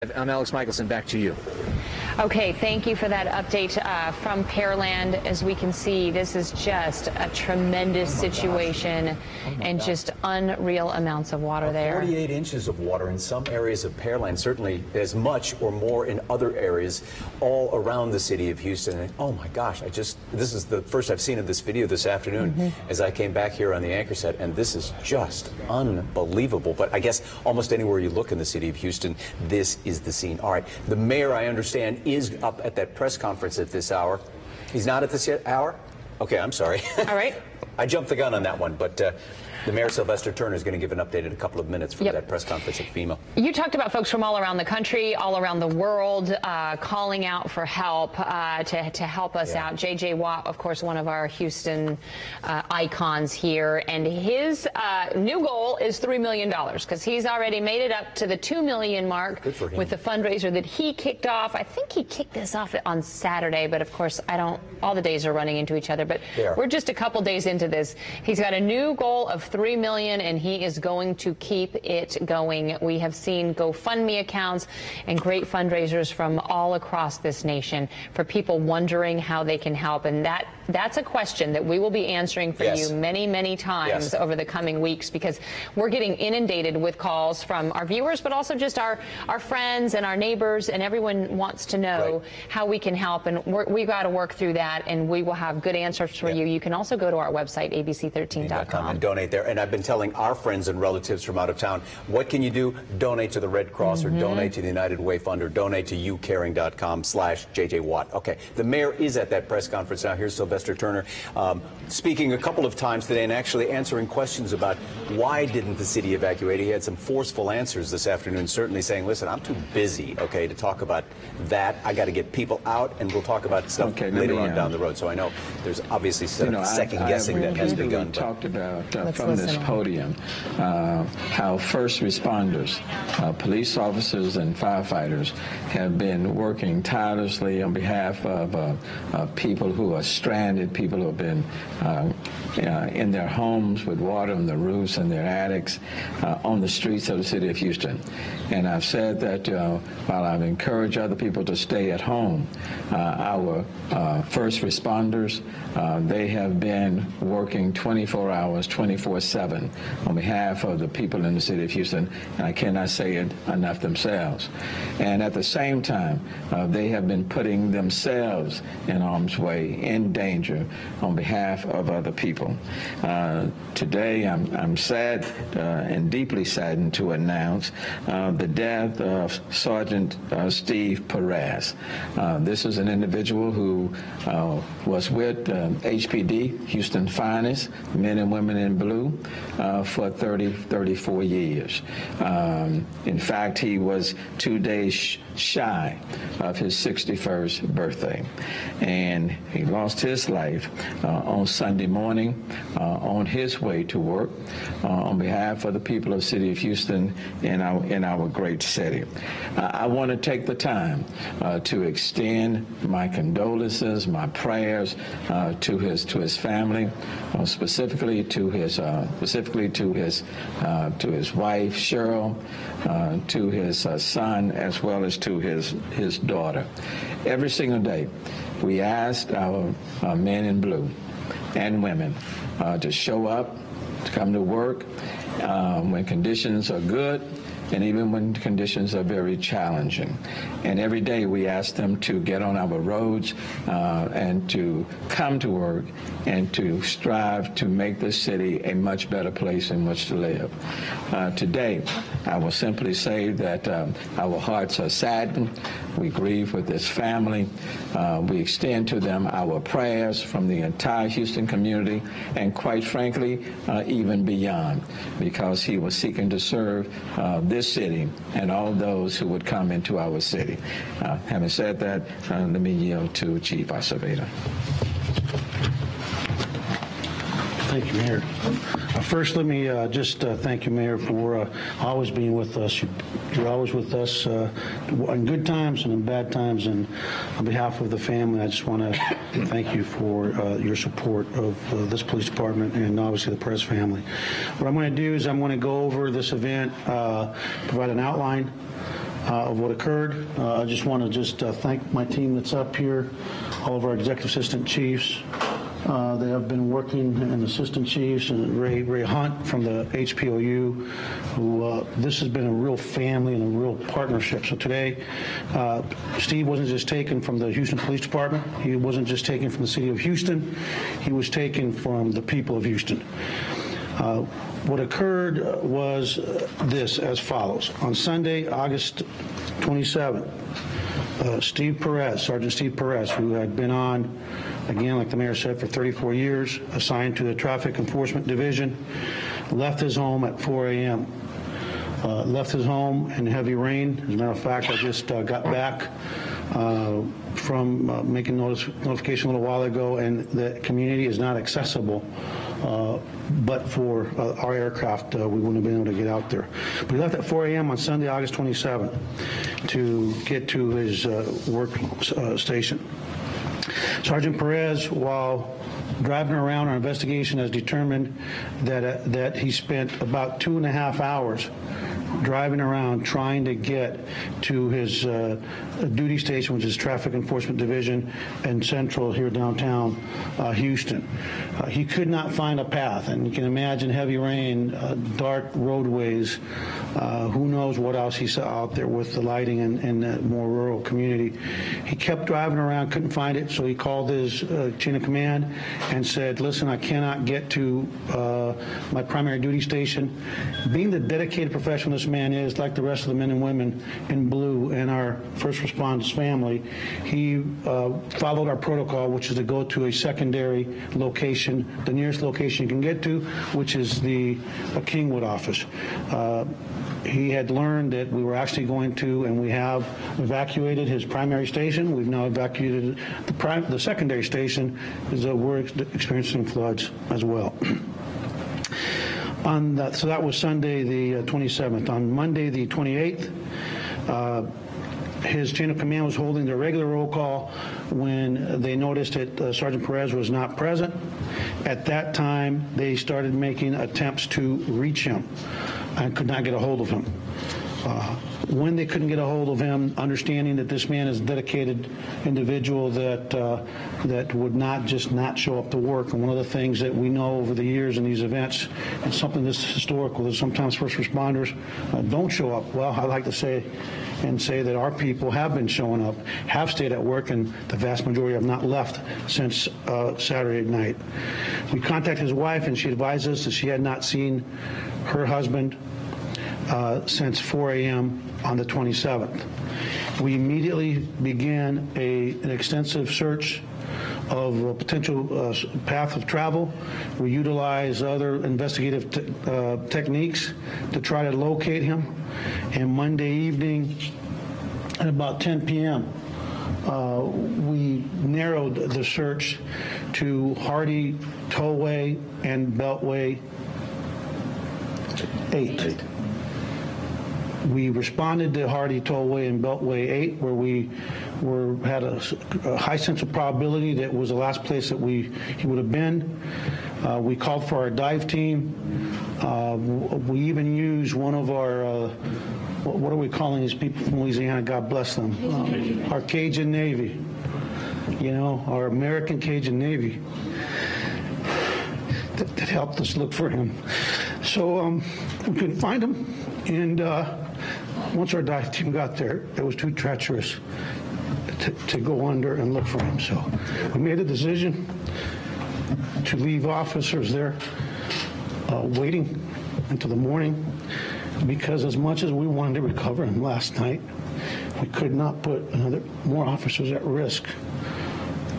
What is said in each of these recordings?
I'm Alex Michelson, back to you. Okay, thank you for that update from Pearland. As we can see, this is just a tremendous situation and just unreal amounts of water there. 48 inches of water in some areas of Pearland, certainly as much or more in other areas all around the city of Houston. And oh my gosh, this is the first I've seen of this video this afternoon as I came back here on the anchor set, and this is just unbelievable. But I guess almost anywhere you look in the city of Houston, this is the scene. All right, the mayor, I understand, is up at that press conference at this hour. He's not at this hour? Okay, I'm sorry. All right. I jumped the gun on that one, but the mayor, Sylvester Turner, is going to give an update in a couple of minutes for that press conference at FEMA. You talked about folks from all around the country, all around the world, calling out for help to help us out. J.J. Watt, of course, one of our Houston icons here, and his new goal is $3 million because he's already made it up to the $2 million mark with the fundraiser that he kicked off. I think he kicked this off on Saturday, but of course, all the days are running into each other, but we're just a couple days into this. He's got a new goal of $3 million, and he is going to keep it going. We have seen GoFundMe accounts and great fundraisers from all across this nation for people wondering how they can help, and that's a question that we will be answering for you many, many times over the coming weeks, because we're getting inundated with calls from our viewers, but also just our friends and our neighbors, and everyone wants to know how we can help, and we've got to work through that, and we will have good answers for you. You can also go to our website, abc13.com. And donate there. And I've been telling our friends and relatives from out of town, what can you do? Donate to the Red Cross or donate to the United Way Fund or donate to youcaring.com/JJ Watt. Okay, the mayor is at that press conference now. Here's Sylvester Turner speaking a couple of times today and actually answering questions about why didn't the city evacuate. He had some forceful answers this afternoon, certainly saying, listen, I'm too busy, okay, to talk about that. I got to get people out, and we'll talk about stuff later on down the road. So I know there's obviously second guessing that has begun. Talked about from this podium how first responders, police officers and firefighters have been working tirelessly on behalf of people who are stranded, people who have been in their homes with water on the roofs and their attics, on the streets of the city of Houston. And I've said that while I've encouraged other people to stay at home, our first responders, they have been working 24 hours, 24/7 on behalf of the people in the city of Houston, and I cannot say it enough themselves. And at the same time, they have been putting themselves in harm's way, in danger, on behalf of other people. Today, I'm sad and deeply saddened to announce the death of Sergeant Steve Perez. This is an individual who was with HPD, Houston Finest, Men and Women in Blue, for 34 years. In fact, he was 2 days shy of his 61st birthday. And he lost his life on Sunday morning on his way to work on behalf of the people of the city of Houston in our great city. I want to take the time to extend my condolences, my prayers to his family, specifically to his wife Cheryl, to his son, as well as to his daughter. Every single day, we asked our men in blue and women to show up, to come to work when conditions are good, and even when conditions are very challenging. And every day we ask them to get on our roads and to come to work and to strive to make this city a much better place in which to live. Today, I will simply say that our hearts are saddened. We grieve with this family. We extend to them our prayers from the entire Houston community, and quite frankly, even beyond, because he was seeking to serve this city and all those who would come into our city. Having said that, let me yield to Chief Acevedo. Thank you, Mayor. First, let me just thank you, Mayor, for always being with us. You're always with us in good times and in bad times. And on behalf of the family, I just want to thank you for your support of this police department and obviously the Perez family. What I'm going to do is I'm going to go over this event, provide an outline of what occurred. I just want to thank my team that's up here, all of our executive assistant chiefs. They have been working, and assistant chiefs, and Ray Hunt from the HPOU, who this has been a real family and a real partnership. So today, Steve wasn't just taken from the Houston Police Department. He wasn't just taken from the city of Houston. He was taken from the people of Houston. What occurred was this, as follows. On Sunday, August 27th, Sergeant Steve Perez, who had been on, again, like the mayor said, for 34 years, assigned to the Traffic Enforcement Division, left his home at 4 a.m. Left his home in heavy rain. As a matter of fact, I just got back from making notification a little while ago, and the community is not accessible. But for our aircraft, we wouldn't have been able to get out there. But he left at 4 a.m. on Sunday, August 27th, to get to his work station. Sergeant Perez, while driving around, our investigation has determined that he spent about 2.5 hours driving around trying to get to his duty station, which is Traffic Enforcement Division in Central here downtown Houston. He could not find a path, and you can imagine heavy rain, dark roadways, who knows what else he saw out there with the lighting in that more rural community. He kept driving around, couldn't find it, so he called his chain of command and said, listen, I cannot get to my primary duty station. Being the dedicated professional this man is, like the rest of the men and women in blue and our first responders family, he followed our protocol, which is to go to a secondary location, the nearest location you can get to, which is the Kingwood office. He had learned that we were actually going to, and we have evacuated his primary station. We've now evacuated the secondary station, because we're experiencing floods as well. So that was Sunday the 27th. On Monday the 28th, his chain of command was holding their regular roll call when they noticed that Sergeant Perez was not present. At that time, they started making attempts to reach him and could not get a hold of him. When they couldn't get a hold of him, understanding that this man is a dedicated individual that would not just not show up to work. And one of the things that we know over the years in these events, and something this historical, is sometimes first responders don't show up. Well, I like to say that our people have been showing up, have stayed at work, and the vast majority have not left since Saturday night. We contacted his wife, and she advised us that she had not seen her husband since 4 a.m. on the 27th. We immediately began an extensive search of a potential path of travel. We utilized other investigative techniques to try to locate him. And Monday evening at about 10 p.m., we narrowed the search to Hardy Tollway and Beltway 8. We responded to Hardy Tollway and Beltway 8, where we had a high sense of probability that was the last place that he would have been. We called for our dive team. We even used one of our, what are we calling these people from Louisiana? God bless them. Our Cajun Navy, our American Cajun Navy that helped us look for him. So we couldn't find him, and once our dive team got there, it was too treacherous to go under and look for him. So we made a decision to leave officers there waiting until the morning, because as much as we wanted to recover him last night, we could not put more officers at risk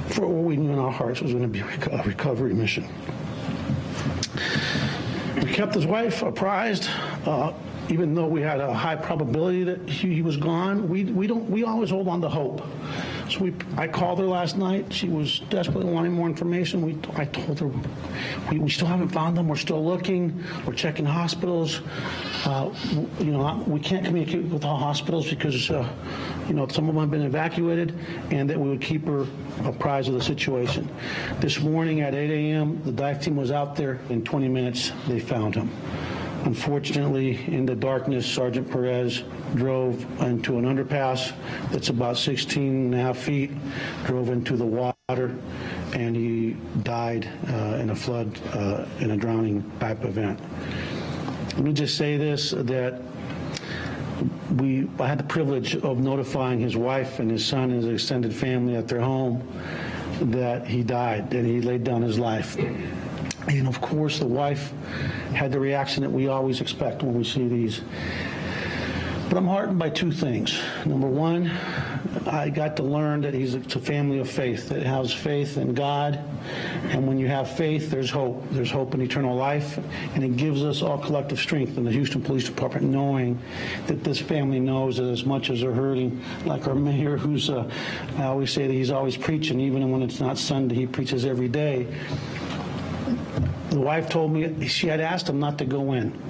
for what we knew in our hearts was going to be a recovery mission. We kept his wife apprised. Even though we had a high probability that he was gone, we always hold on to hope. So I called her last night. She was desperately wanting more information. I told her we still haven't found them. We're still looking. We're checking hospitals. We can't communicate with all hospitals because some of them have been evacuated, and that we would keep her apprised of the situation. This morning at 8 a.m., the dive team was out there. In 20 minutes, they found him. Unfortunately, in the darkness, Sergeant Perez drove into an underpass that's about 16.5 feet, drove into the water, and he died in a flood, in a drowning type event. Let me just say this, that I had the privilege of notifying his wife and his son and his extended family at their home that he died, and he laid down his life. And of course, the wife had the reaction that we always expect when we see these. But I'm heartened by two things. Number one, I got to learn that it's a family of faith, that has faith in God. And when you have faith, there's hope. There's hope in eternal life. And it gives us all collective strength in the Houston Police Department, knowing that this family knows that as much as they're hurting, like our mayor, who's, I always say that he's always preaching, even when it's not Sunday, he preaches every day. The wife told me she had asked him not to go in.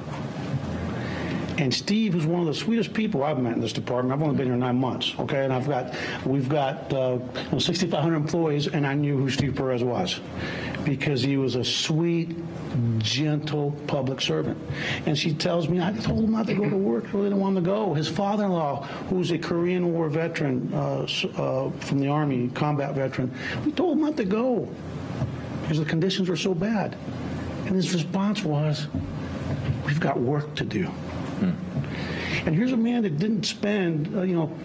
And Steve is one of the sweetest people I've met in this department. I've only been here 9 months, okay? And we've got 6,500 employees, and I knew who Steve Perez was because he was a sweet, gentle public servant. And she tells me, I told him not to go to work. I really didn't want him to go. His father-in-law, who's a Korean War veteran from the Army, combat veteran, we told him not to go because the conditions were so bad. And his response was, we've got work to do. And here's a man that didn't spend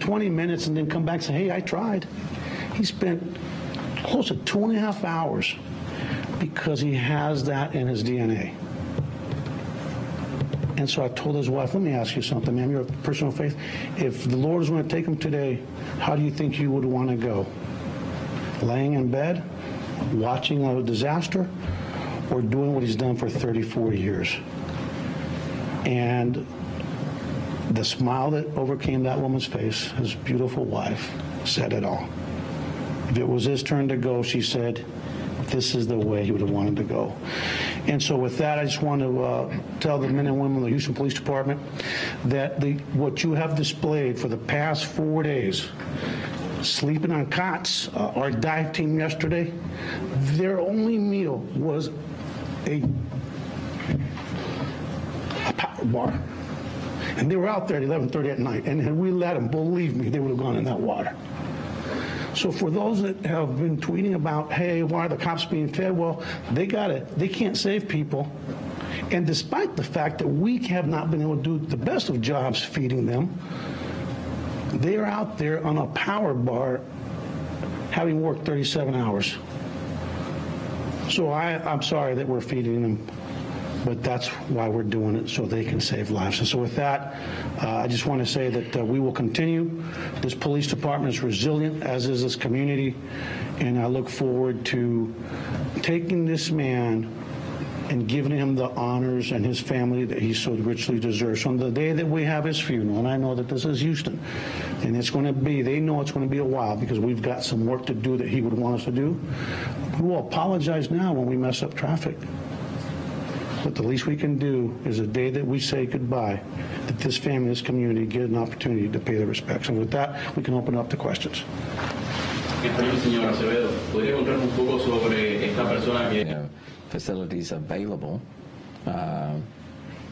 20 minutes and then come back and say, hey, I tried. He spent close to 2.5 hours because he has that in his DNA. And so I told his wife, let me ask you something, ma'am. You're a person of faith. If the Lord is going to take him today, how do you think you would want to go? Laying in bed, watching a disaster, or doing what he's done for 34 years? And the smile that overcame that woman's face, his beautiful wife, said it all. If it was his turn to go, she said, this is the way he would have wanted to go. And so with that, I just want to tell the men and women of the Houston Police Department that what you have displayed for the past 4 days, sleeping on cots, our dive team yesterday, their only meal was a power bar. And they were out there at 11:30 at night, and had we let them, believe me, they would have gone in that water. So for those that have been tweeting about, hey, why are the cops being fed? Well, they can't save people. And despite the fact that we have not been able to do the best of jobs feeding them, they are out there on a power bar having worked 37 hours. So I'm sorry that we're feeding them, but that's why we're doing it, so they can save lives. And so with that, I just want to say that we will continue. This police department is resilient, as is this community, and I look forward to taking this man and giving him the honors and his family that he so richly deserves. On the day that we have his funeral, and I know that this is Houston, and it's going to be, they know it's going to be a while because we've got some work to do that he would want us to do. We will apologize now when we mess up traffic. But the least we can do is the day that we say goodbye, that this family, this community get an opportunity to pay their respects. And with that, we can open up to questions. Facilities available,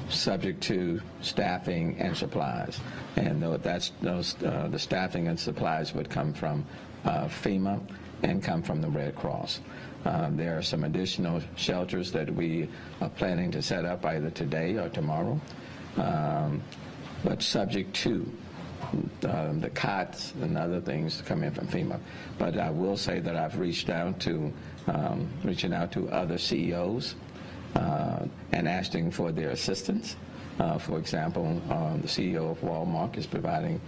subject to staffing and supplies. And the staffing and supplies would come from FEMA and come from the Red Cross. There are some additional shelters that we are planning to set up either today or tomorrow, but subject to the cots and other things coming from FEMA. But I will say that I've reaching out to other CEOs and asking for their assistance. For example, the CEO of Walmart is providing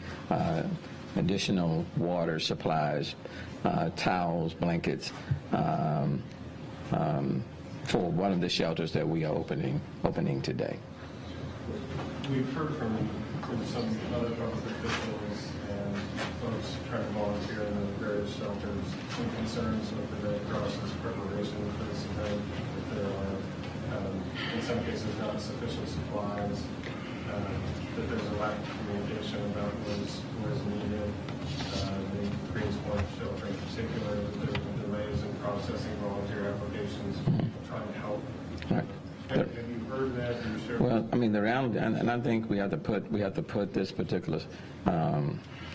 additional water supplies, towels, blankets, for one of the shelters that we are opening today. We've heard from some other public officials and folks trying to volunteer in the various shelters some concerns with the Red Cross's preparation for this event, that there are, in some cases, not sufficient supplies, that there's a lack of communication about what is needed. The Greenspoint shelter in particular, that there have been delays in processing volunteer applications, trying to help. Right. Have you heard that? Well, I mean, the reality, and I think we have to put this particular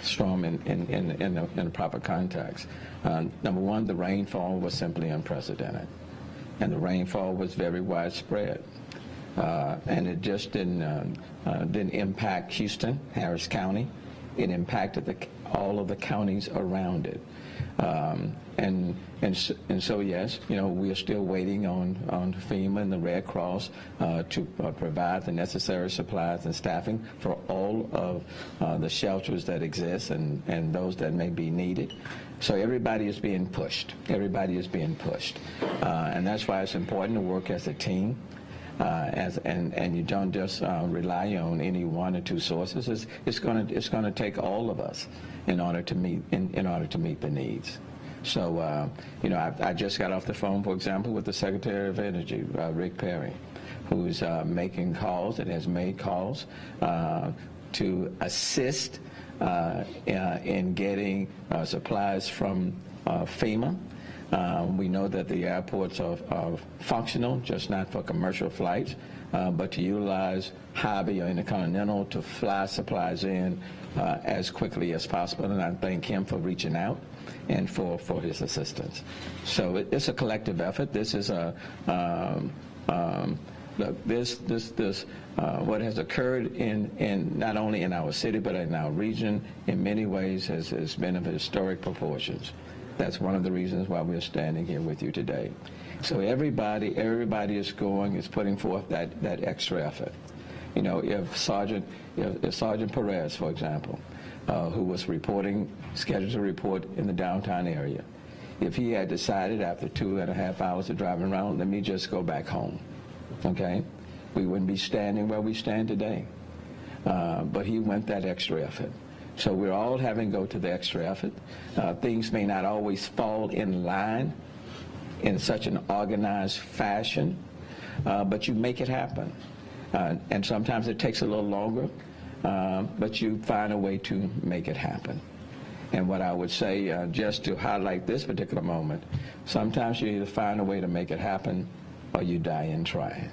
storm in the proper context. Number one, the rainfall was simply unprecedented, and the rainfall was very widespread, and it just didn't impact Houston, Harris County. It impacted all of the counties around it. And so yes, we are still waiting on FEMA and the Red Cross to provide the necessary supplies and staffing for all of the shelters that exist and those that may be needed. So everybody is being pushed. Everybody is being pushed, and that's why it's important to work as a team. And you don't just rely on any one or two sources. It's going to take all of us in order to meet the needs. So I just got off the phone, for example, with the Secretary of Energy, Rick Perry, who's making calls and has made calls to assist in getting supplies from FEMA. We know that the airports are functional, just not for commercial flights, but to utilize Harvey or Intercontinental to fly supplies in as quickly as possible. And I thank him for reaching out and for his assistance. So it's a collective effort. This is what has occurred in not only in our city but in our region in many ways has been of historic proportions. That's one of the reasons why we're standing here with you today. So everybody is putting forth that extra effort. If Sergeant Perez, for example, who was scheduled to report in the downtown area, if he had decided after 2.5 hours of driving around, let me just go back home, okay, we wouldn't be standing where we stand today. But he went that extra effort. So we're all having to go to the extra effort. Things may not always fall in line in such an organized fashion, but you make it happen. And sometimes it takes a little longer, but you find a way to make it happen. And what I would say, just to highlight this particular moment, sometimes you either find a way to make it happen or you die in trying.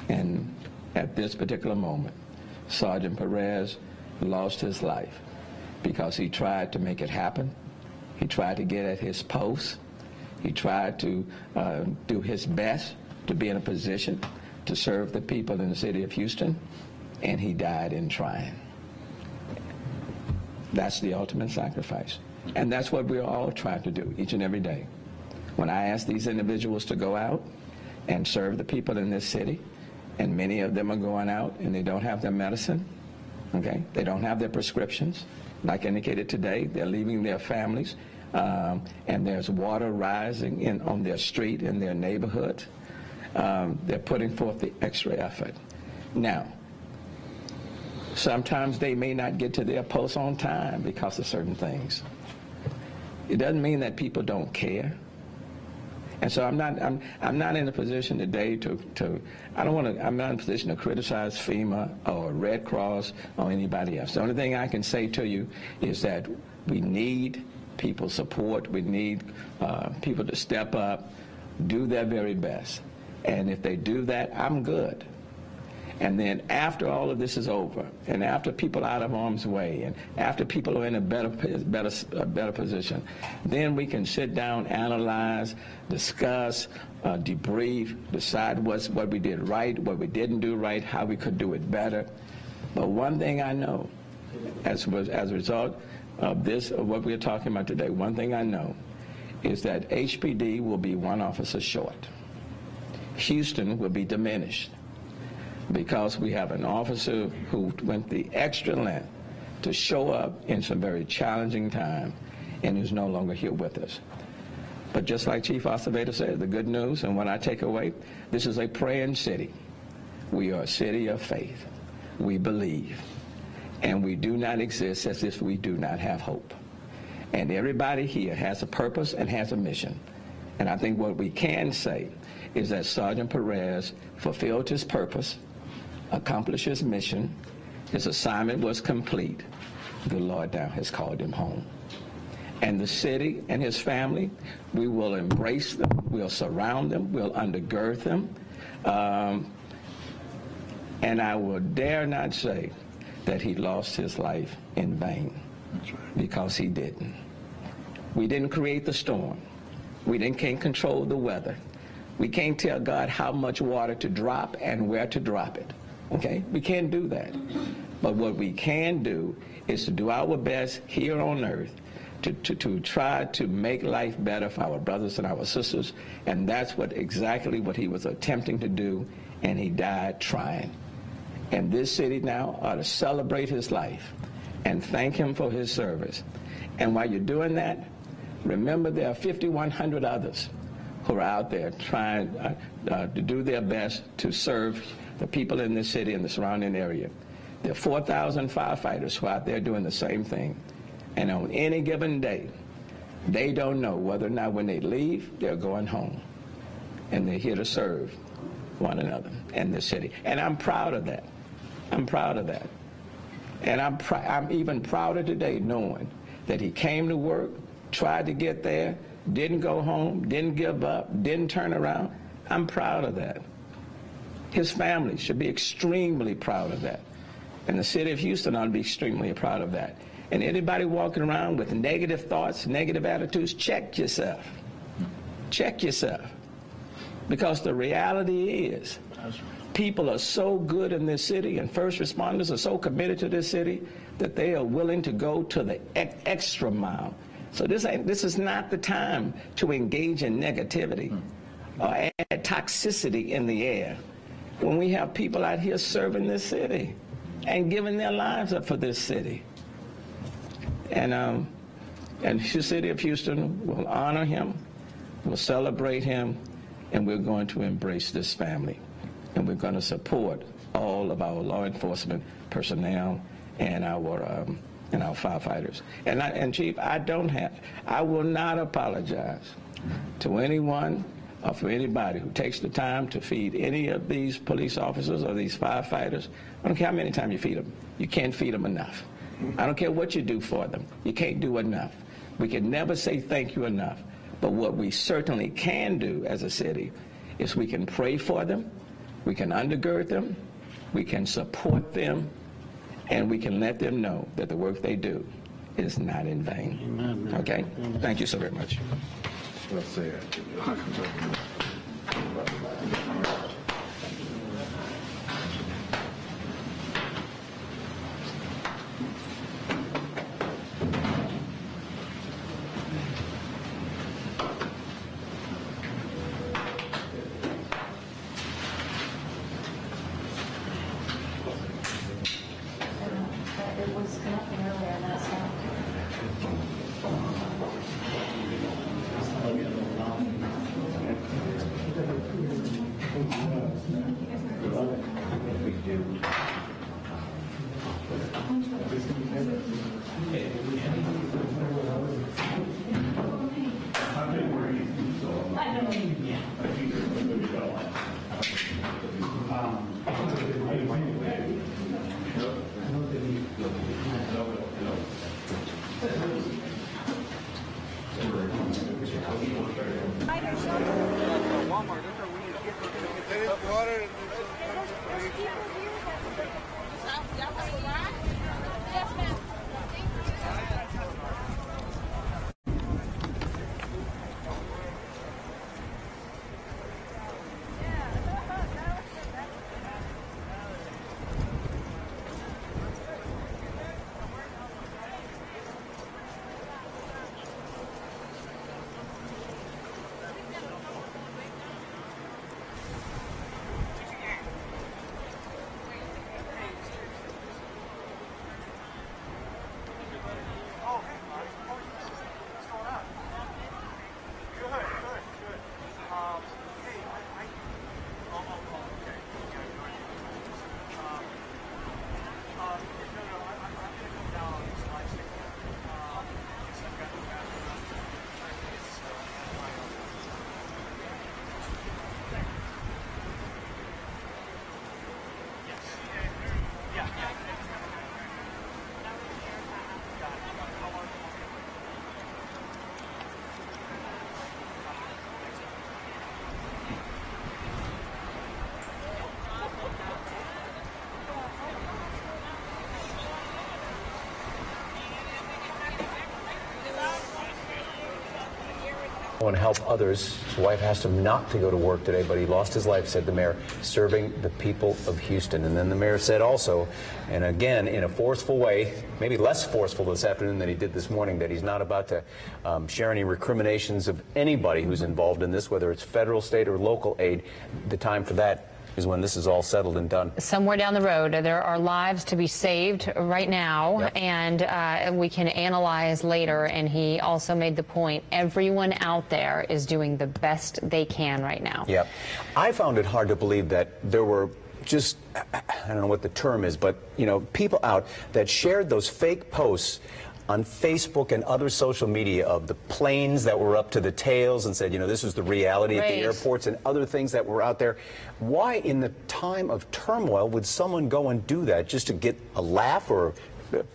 And at this particular moment, Sergeant Perez lost his life because he tried to make it happen. He tried to get at his post. He tried to do his best to be in a position to serve the people in the city of Houston, and he died in trying. That's the ultimate sacrifice. And that's what we're all trying to do each and every day. When I ask these individuals to go out and serve the people in this city, and many of them are going out and they don't have their medicine, okay? They don't have their prescriptions. Like indicated today, they're leaving their families, and there's water rising on their street, in their neighborhood. They're putting forth the extra effort. Now, sometimes they may not get to their posts on time because of certain things. It doesn't mean that people don't care. And so I'm not in a position today I'm not in a position to criticize FEMA or Red Cross or anybody else. The only thing I can say to you is that we need people's support. We need people to step up, do their very best. And if they do that, I'm good. And then after all of this is over, and after people are out of harm's way, and after people are in a better position, then we can sit down, analyze, discuss, debrief, decide what we did right, what we didn't do right, how we could do it better. But one thing I know, as a result of this, of what we're talking about today, one thing I know is that HPD will be one officer short. Houston will be diminished, because we have an officer who went the extra length to show up in some very challenging time and who's no longer here with us. But just like Chief Acevedo said, the good news and what I take away, this is a praying city. We are a city of faith. We believe. And we do not exist as if we do not have hope. And everybody here has a purpose and has a mission. And I think what we can say is that Sergeant Perez fulfilled his purpose, accomplished his mission, his assignment was complete. The Lord now has called him home. And the city and his family, we will embrace them, we'll surround them, we'll undergird them. And I will dare not say that he lost his life in vain. That's right. Because he didn't. We didn't create the storm. We can't control the weather. We can't tell God how much water to drop and where to drop it. Okay? We can't do that. But what we can do is to do our best here on earth to try to make life better for our brothers and our sisters. And that's exactly what he was attempting to do, and he died trying. And this city now ought to celebrate his life and thank him for his service. And while you're doing that, remember there are 5,100 others who are out there trying to do their best to serve the people in this city and the surrounding area. There are 4,000 firefighters who are out there doing the same thing. And on any given day, they don't know whether or not when they leave, they're going home. And they're here to serve one another in this city. And I'm proud of that. I'm proud of that. And I'm even prouder today knowing that he came to work, tried to get there, didn't go home, didn't give up, didn't turn around. I'm proud of that. His family should be extremely proud of that. And the city of Houston ought to be extremely proud of that. And anybody walking around with negative thoughts, negative attitudes, check yourself. Check yourself. Because the reality is, people are so good in this city, and first responders are so committed to this city that they are willing to go to the extra mile. So this is not the time to engage in negativity or add toxicity in the air when we have people out here serving this city and giving their lives up for this city. And the city of Houston will honor him, will celebrate him, and we're going to embrace this family. And we're going to support all of our law enforcement personnel and our firefighters. And Chief, I will not apologize to anyone or for anybody who takes the time to feed any of these police officers or these firefighters. I don't care how many times you feed them. You can't feed them enough. I don't care what you do for them. You can't do enough. We can never say thank you enough. But what we certainly can do as a city is we can pray for them, we can undergird them, we can support them, and we can let them know that the work they do is not in vain. Amen. Okay? Amen. Thank you so very much. Well said. It was connecting earlier and that's not. And help others. His wife asked him not to go to work today, but he lost his life, said the mayor, serving the people of Houston. And then the mayor said also, and again in a forceful way, maybe less forceful this afternoon than he did this morning, that he's not about to share any recriminations of anybody who's involved in this, whether it's federal, state, or local aid. The time for that is when this is all settled and done. Somewhere down the road, there are lives to be saved right now, yep. and we can analyze later. And he also made the point, everyone out there is doing the best they can right now. Yep. I found it hard to believe that there were just, I don't know what the term is, but, you know, people out that shared those fake posts on Facebook and other social media of the planes that were up to the tails and said, you know, this is the reality at the airports and other things that were out there. Why in the time of turmoil would someone go and do that just to get a laugh or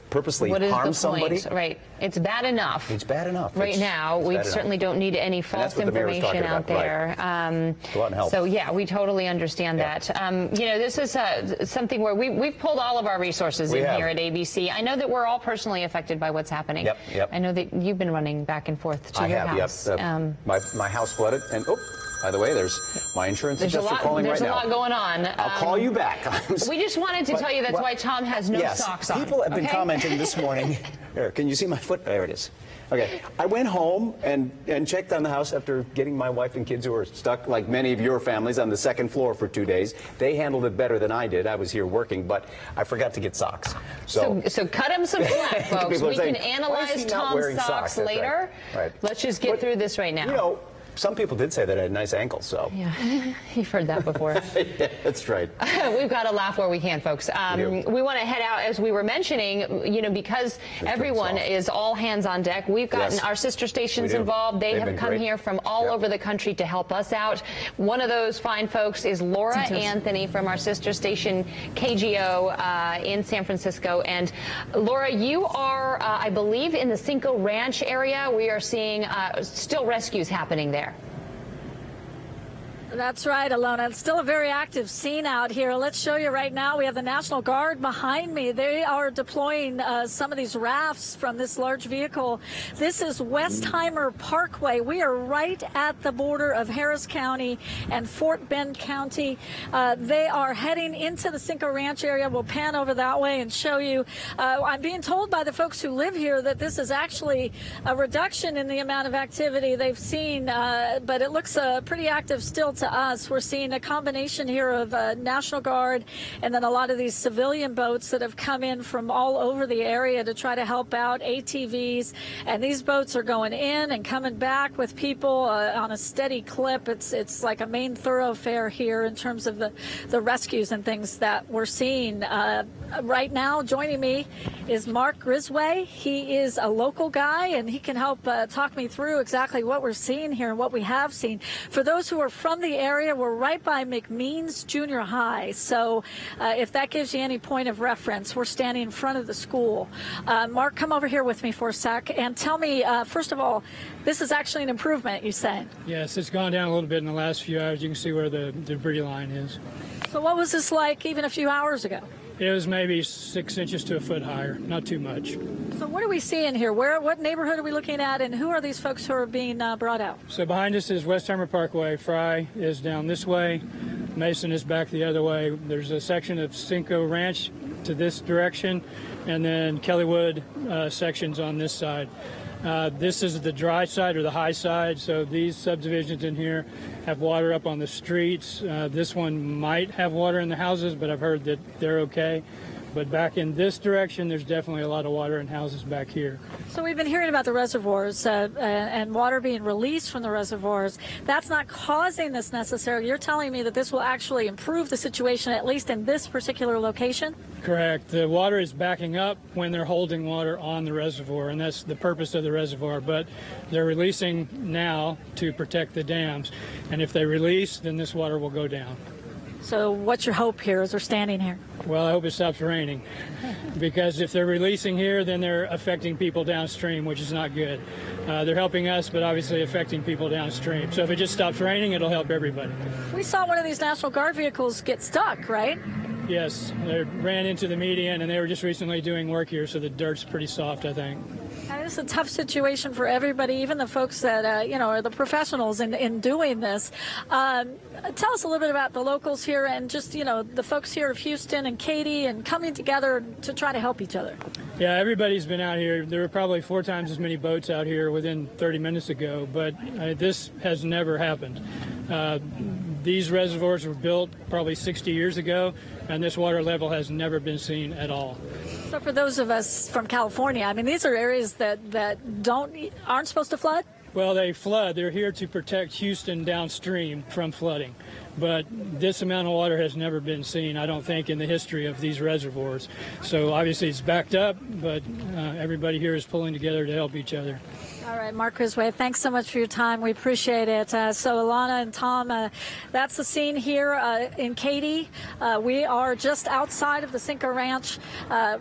purposely harm somebody? Right. It's bad enough. It's bad enough. Right now, we certainly don't need any false information out there. Right. Go out and help. So, yeah, we totally understand that. You know, this is something where we've pulled all of our resources in here at ABC. I know that we're all personally affected by what's happening. Yep, yep. I know that you've been running back and forth to your house. I have, yep. My house flooded, and by the way, there's my insurance adjuster calling right now. There's a lot going on. I'll call you back. We just wanted to tell you that's why Tom has no socks on. People have been commenting this morning. Here, can you see my foot? There it is. Okay, I went home and checked on the house after getting my wife and kids, who were stuck, like many of your families, on the second floor for 2 days. They handled it better than I did. I was here working, but I forgot to get socks. So cut him some slack, folks. We can analyze Tom's socks later. Right. Let's just get through this right now. You know, some people did say that I had nice ankles, so. Yeah, you've heard that before. Yeah, that's right. We've got to laugh where we can, folks. We want to head out, as we were mentioning, you know, because everyone is all hands on deck. We've gotten our sister stations involved. They've have come here from all over the country to help us out. One of those fine folks is Laura Anthony from our sister station, KGO, in San Francisco. And Laura, you are, I believe, in the Cinco Ranch area. We are seeing still rescues happening there. That's right, Alona. It's still a very active scene out here. Let's show you right now. We have the National Guard behind me. They are deploying some of these rafts from this large vehicle. This is Westheimer Parkway. We are right at the border of Harris County and Fort Bend County. They are heading into the Cinco Ranch area. We'll pan over that way and show you. I'm being told by the folks who live here that this is actually a reduction in the amount of activity they've seen, but it looks pretty active still to us. We're seeing a combination here of National Guard and then a lot of these civilian boats that have come in from all over the area to try to help out, ATVs, and these boats are going in and coming back with people on a steady clip. It's like a main thoroughfare here in terms of the rescues and things that we're seeing. Right now, joining me is Mark Grisway. He is a local guy, and he can help talk me through exactly what we're seeing here and what we have seen. For those who are from the area, we're right by McMeans Junior High. So if that gives you any point of reference, we're standing in front of the school. Mark, come over here with me for a sec and tell me, first of all, this is actually an improvement, you said? Yes, it's gone down a little bit in the last few hours. You can see where the debris line is. So what was this like even a few hours ago? It was maybe 6 inches to a foot higher, not too much. So what are we seeing here? What neighborhood are we looking at, and who are these folks who are being brought out? So behind us is Westheimer Parkway. Fry is down this way. Mason is back the other way. There's a section of Cinco Ranch to this direction, and then Kellywood sections on this side. This is the dry side or the high side, so these subdivisions in here have water up on the streets. This one might have water in the houses, but I've heard that they're okay. But back in this direction, there's definitely a lot of water in houses back here. So we've been hearing about the reservoirs and water being released from the reservoirs. That's not causing this necessarily. You're telling me that this will actually improve the situation, at least in this particular location? Correct. The water is backing up when they're holding water on the reservoir, and that's the purpose of the reservoir. But they're releasing now to protect the dams. And if they release, then this water will go down. So what's your hope here as we're standing here? Well, I hope it stops raining, because if they're releasing here, then they're affecting people downstream, which is not good. They're helping us, but obviously affecting people downstream. So if it just stops raining, it'll help everybody. We saw one of these National Guard vehicles get stuck, right? Yes, they ran into the median, and they were just recently doing work here, so the dirt's pretty soft, I think. it's a tough situation for everybody, even the folks that, you know, are the professionals in doing this. Tell us a little bit about the locals here and just, you know, the folks here of Houston and Katy and coming together to try to help each other. Yeah, everybody's been out here. There were probably 4 times as many boats out here within 30 minutes ago, but this has never happened. These reservoirs were built probably 60 years ago, and this water level has never been seen at all. So for those of us from California, I mean, these are areas that aren't supposed to flood? Well, they flood. They're here to protect Houston downstream from flooding. But this amount of water has never been seen, I don't think, in the history of these reservoirs. So obviously it's backed up, but everybody here is pulling together to help each other. All right, Mark Grisway, thanks so much for your time. We appreciate it. So Alana and Tom, that's the scene here in Katy. We are just outside of the Cinco Ranch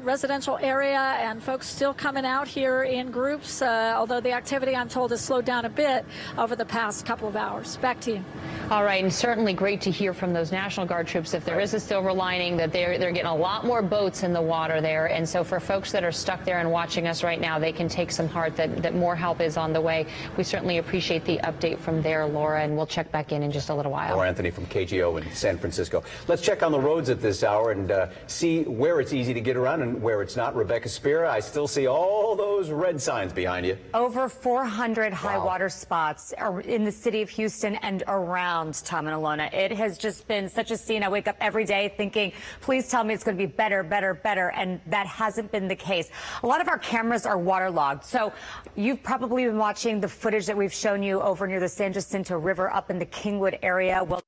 residential area, and folks still coming out here in groups, although the activity, I'm told, has slowed down a bit over the past couple of hours. Back to you. All right, and certainly great to hear from those National Guard troops. If there is a silver lining, that they're getting a lot more boats in the water there. And so for folks that are stuck there and watching us right now, they can take some heart that more help is on the way. We certainly appreciate the update from there, Laura, and we'll check back in just a little while. Laura Anthony from KGO in San Francisco. Let's check on the roads at this hour and see where it's easy to get around and where it's not. Rebecca Spira, I still see all those red signs behind you. Over 400 high water spots are in the city of Houston and around, Tom and Alona. It has just been such a scene. I wake up every day thinking, please tell me it's going to be better, better, better, and that hasn't been the case. A lot of our cameras are waterlogged, so you've probably been watching the footage that we've shown you over near the San Jacinto River up in the Kingwood area. Well,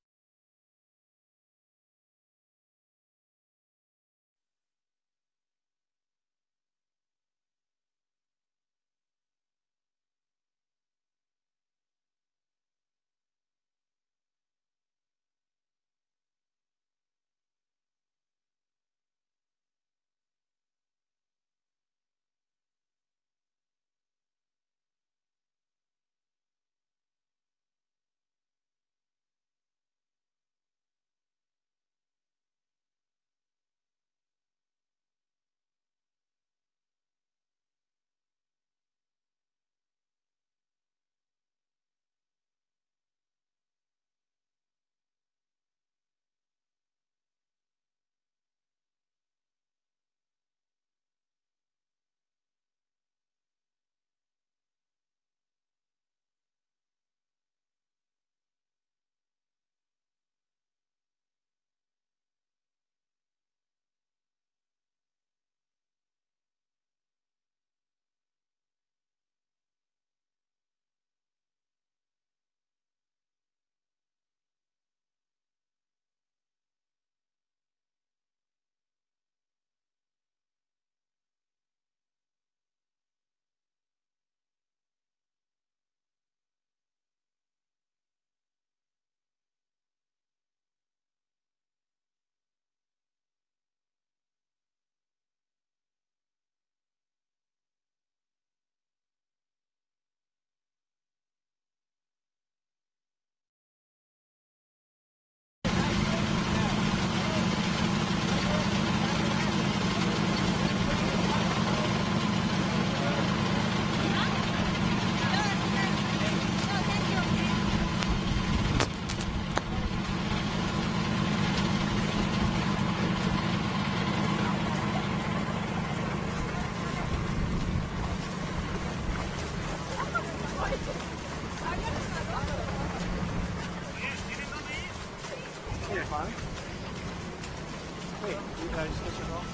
Wait, you guys switch it off?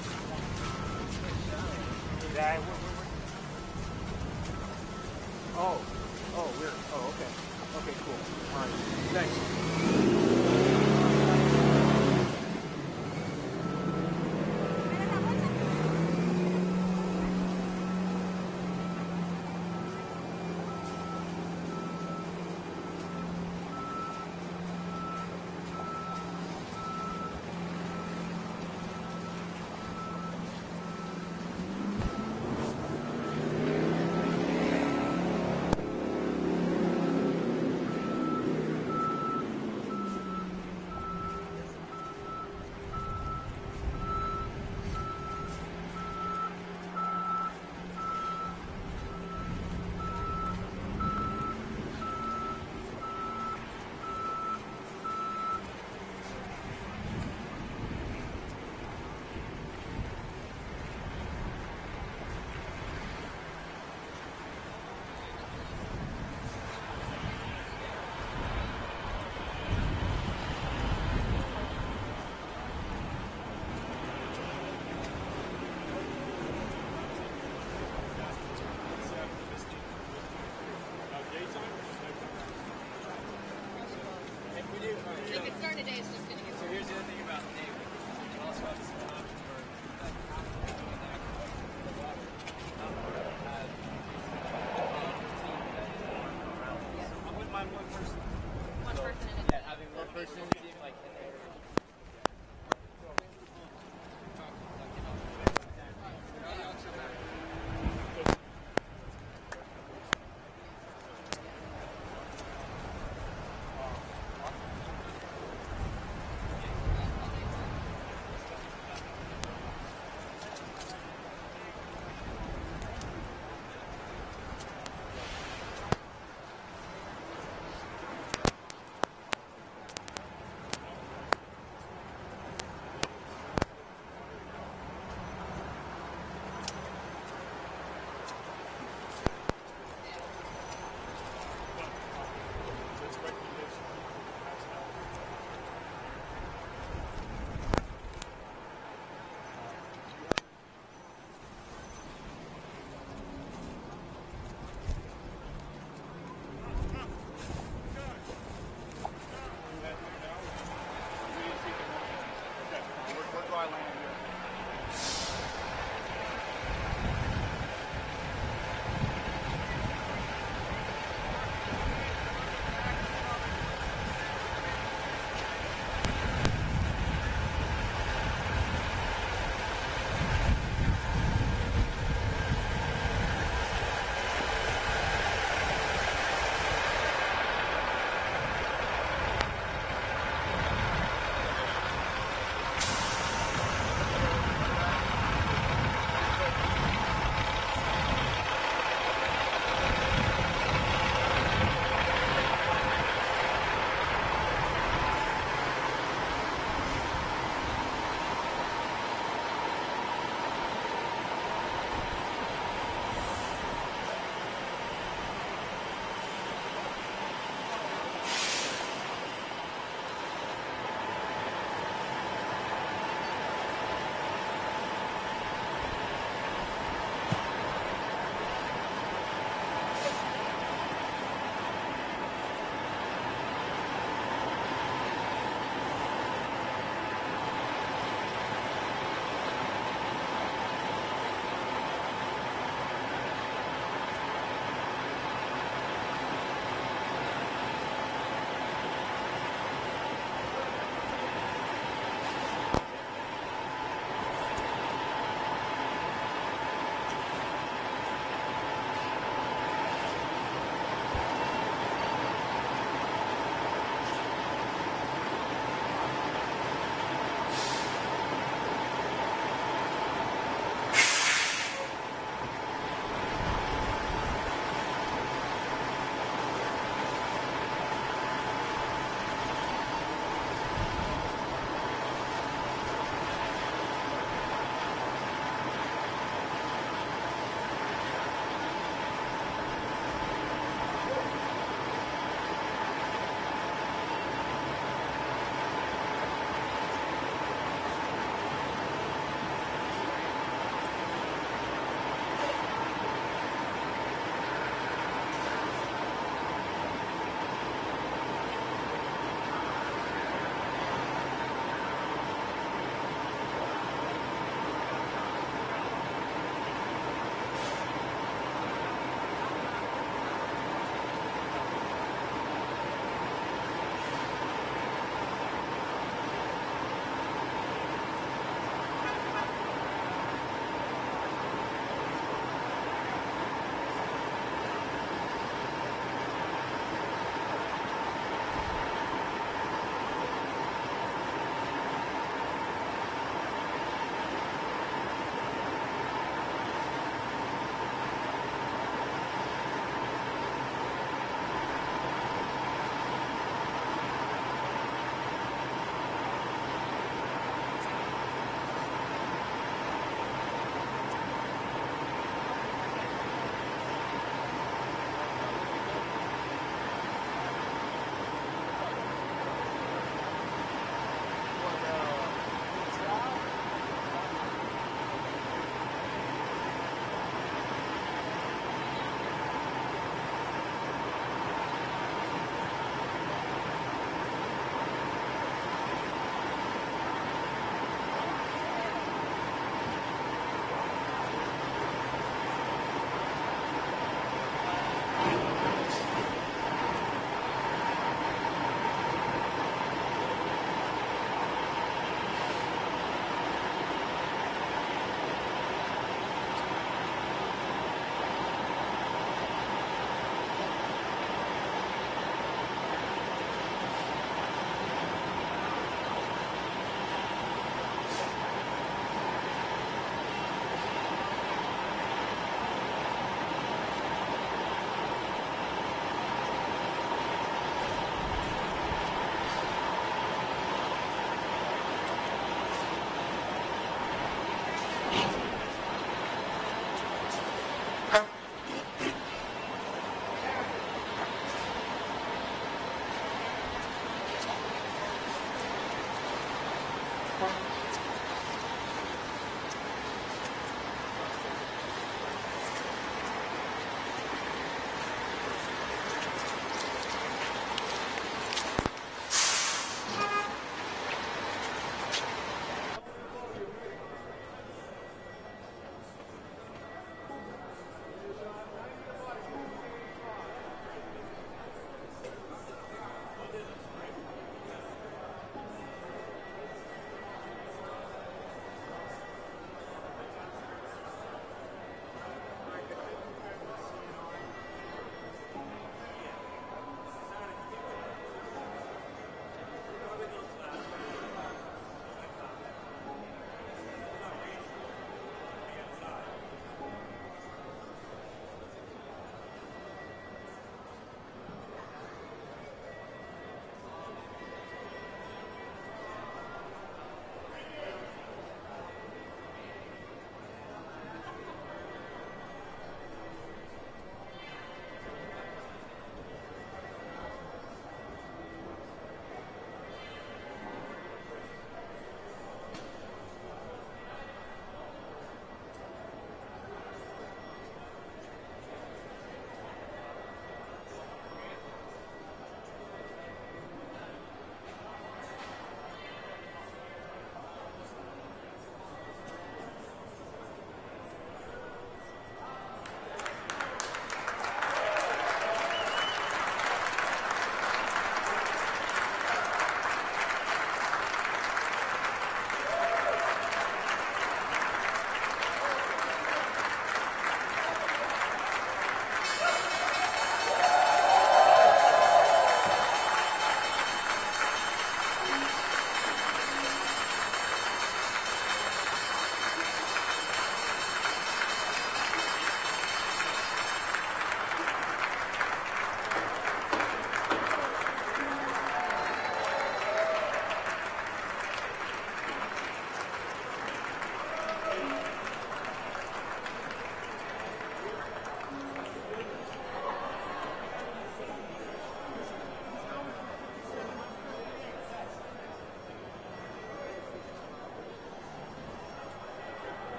Yeah, oh, weird. Oh, okay. Okay, cool. All right. Thanks.